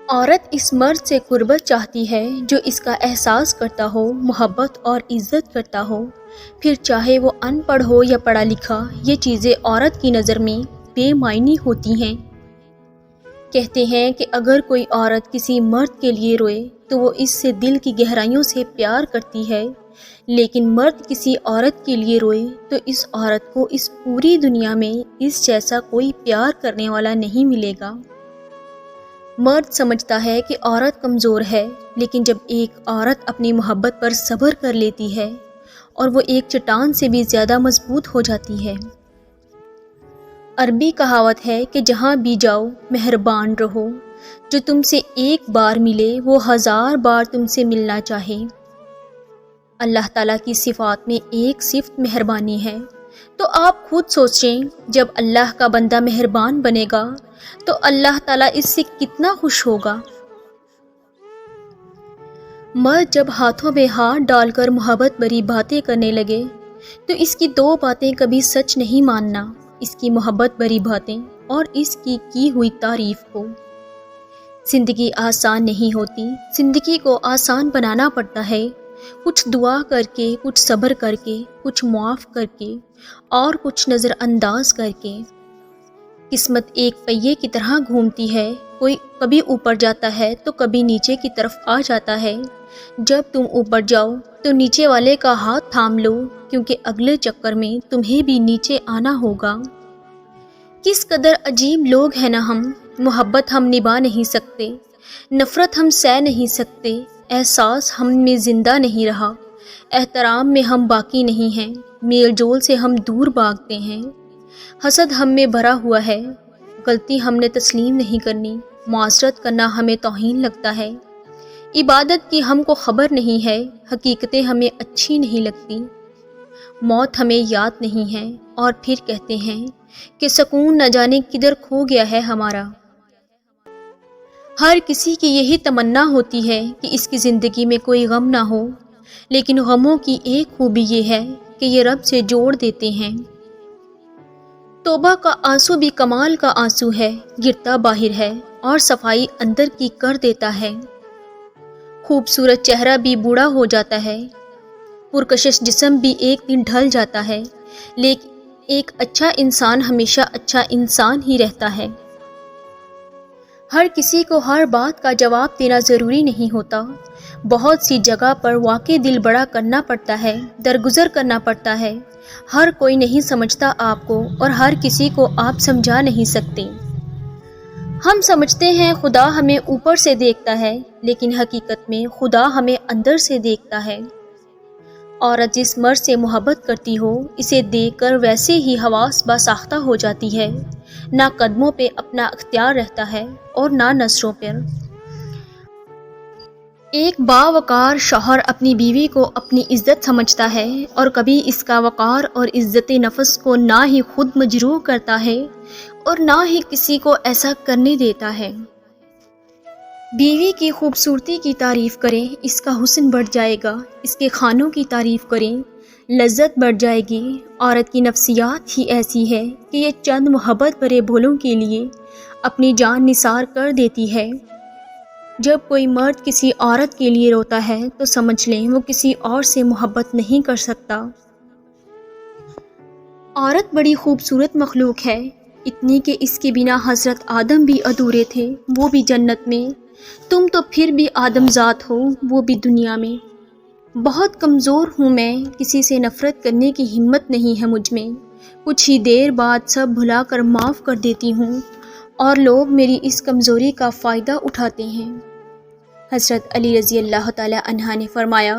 عورت اس مرد سے قربت چاہتی ہے جو اس کا احساس کرتا ہو، محبت اور عزت کرتا ہو، پھر چاہے وہ ان پڑھ ہو یا پڑھا لکھا، یہ چیزیں عورت کی نظر میں بے معنی ہوتی ہیں۔ کہتے ہیں کہ اگر کوئی عورت کسی مرد کے لیے روئے تو وہ اس سے دل کی گہرائیوں سے پیار کرتی ہے، لیکن مرد کسی عورت کے لیے روئے تو اس عورت کو اس پوری دنیا میں اس جیسا کوئی پیار کرنے والا نہیں ملے گا۔ مرد سمجھتا ہے کہ عورت کمزور ہے، لیکن جب ایک عورت اپنی محبت پر صبر کر لیتی ہے اور وہ ایک چٹان سے بھی زیادہ مضبوط ہو جاتی ہے۔ عربی کہاوت ہے کہ جہاں بھی جاؤ مہربان رہو، جو تم سے ایک بار ملے وہ 1000 بار تم سے ملنا چاہے۔ اللہ تعالیٰ کی صفات میں ایک صفت مہربانی ہے، تو آپ خود سوچیں جب اللہ کا بندہ مہربان بنے گا تو اللہ تعالیٰ اس سے کتنا خوش ہوگا۔ مرد جب ہاتھوں میں ہاتھ ڈال کر محبت بھری باتیں کرنے لگے تو اس کی 2 باتیں کبھی سچ نہیں ماننا، اس کی محبت بھری باتیں اور اس کی ہوئی تعریف کو۔ زندگی آسان نہیں ہوتی، زندگی کو آسان بنانا پڑتا ہے، کچھ دعا کر کے، کچھ صبر کر کے، کچھ معاف کر کے اور کچھ نظر انداز کر کے۔ قسمت ایک پہیے کی طرح گھومتی ہے، کوئی کبھی اوپر جاتا ہے تو کبھی نیچے کی طرف آ جاتا ہے۔ جب تم اوپر جاؤ تو نیچے والے کا ہاتھ تھام لو، کیونکہ اگلے چکر میں تمہیں بھی نیچے آنا ہوگا۔ کس قدر عجیب لوگ ہیں نا ہم، محبت ہم نبھا نہیں سکتے، نفرت ہم سہ نہیں سکتے، احساس ہم میں زندہ نہیں رہا، احترام میں ہم باقی نہیں ہیں، میل جول سے ہم دور بھاگتے ہیں، حسد ہم میں بھرا ہوا ہے، غلطی ہم نے تسلیم نہیں کرنی، معذرت کرنا ہمیں توہین لگتا ہے، عبادت کی ہم کو خبر نہیں ہے، حقیقتیں ہمیں اچھی نہیں لگتی، موت ہمیں یاد نہیں ہے، اور پھر کہتے ہیں کہ سکون نہ جانے کدھر کھو گیا ہے ہمارا۔ ہر کسی کی یہی تمنا ہوتی ہے کہ اس کی زندگی میں کوئی غم نہ ہو، لیکن غموں کی ایک خوبی یہ ہے کہ یہ رب سے جوڑ دیتے ہیں۔ توبہ کا آنسو بھی کمال کا آنسو ہے، گرتا باہر ہے اور صفائی اندر کی کر دیتا ہے۔ خوبصورت چہرہ بھی بوڑھا ہو جاتا ہے، پرکشش جسم بھی ایک دن ڈھل جاتا ہے، لیکن ایک اچھا انسان ہمیشہ اچھا انسان ہی رہتا ہے۔ ہر کسی کو ہر بات کا جواب دینا ضروری نہیں ہوتا، بہت سی جگہ پر واقعی دل بڑا کرنا پڑتا ہے، درگزر کرنا پڑتا ہے، ہر کوئی نہیں سمجھتا آپ کو اور ہر کسی کو آپ سمجھا نہیں سکتے۔ ہم سمجھتے ہیں خدا ہمیں اوپر سے دیکھتا ہے، لیکن حقیقت میں خدا ہمیں اندر سے دیکھتا ہے۔ عورت جس مرد سے محبت کرتی ہو، اسے دیکھ کر ویسے ہی حواس باساختہ ہو جاتی ہے، نہ قدموں پہ اپنا اختیار رہتا ہے اور نہ نظروں پر۔ ایک باوقار شوہر اپنی بیوی کو اپنی عزت سمجھتا ہے اور کبھی اس کا وقار اور عزت نفس کو نہ ہی خود مجروح کرتا ہے اور نہ ہی کسی کو ایسا کرنے دیتا ہے۔ بیوی کی خوبصورتی کی تعریف کریں، اس کا حسن بڑھ جائے گا، اس کے کھانوں کی تعریف کریں، لذت بڑھ جائے گی۔ عورت کی نفسیات ہی ایسی ہے کہ یہ چند محبت بھرے بولوں کے لیے اپنی جان نثار کر دیتی ہے۔ جب کوئی مرد کسی عورت کے لیے روتا ہے تو سمجھ لیں وہ کسی اور سے محبت نہیں کر سکتا۔ عورت بڑی خوبصورت مخلوق ہے، اتنی کہ اس کے بنا حضرت آدم بھی ادھورے تھے، وہ بھی جنت میں، تم تو پھر بھی آدم ذات ہو، وہ بھی دنیا میں۔ بہت کمزور ہوں میں، کسی سے نفرت کرنے کی ہمت نہیں ہے مجھ میں، کچھ ہی دیر بعد سب بھلا کر معاف کر دیتی ہوں، اور لوگ میری اس کمزوری کا فائدہ اٹھاتے ہیں۔ حضرت علی رضی اللہ تعالیٰ عنہ نے فرمایا،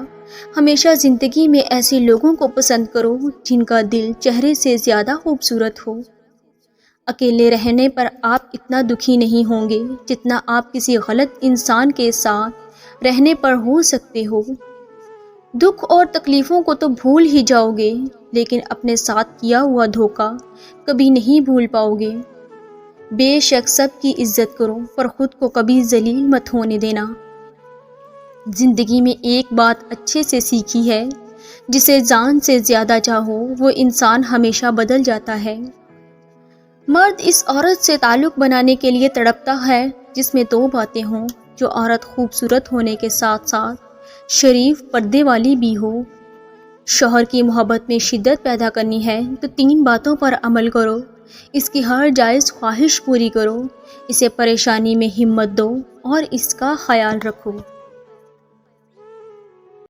ہمیشہ زندگی میں ایسے لوگوں کو پسند کرو جن کا دل چہرے سے زیادہ خوبصورت ہو۔ اکیلے رہنے پر آپ اتنا دکھی نہیں ہوں گے جتنا آپ کسی غلط انسان کے ساتھ رہنے پر ہو سکتے ہو۔ دکھ اور تکلیفوں کو تو بھول ہی جاؤ گے، لیکن اپنے ساتھ کیا ہوا دھوکہ کبھی نہیں بھول پاؤ گے۔ بے شک سب کی عزت کرو، پر خود کو کبھی ذلیل مت ہونے دینا۔ زندگی میں ایک بات اچھے سے سیکھی ہے، جسے جان سے زیادہ چاہو وہ انسان ہمیشہ بدل جاتا ہے۔ مرد اس عورت سے تعلق بنانے کے لیے تڑپتا ہے جس میں 2 باتیں ہوں، جو عورت خوبصورت ہونے کے ساتھ ساتھ شریف پردے والی بھی ہو۔ شوہر کی محبت میں شدت پیدا کرنی ہے تو 3 باتوں پر عمل کرو، اس کی ہر جائز خواہش پوری کرو، اسے پریشانی میں ہمت دو اور اس کا خیال رکھو۔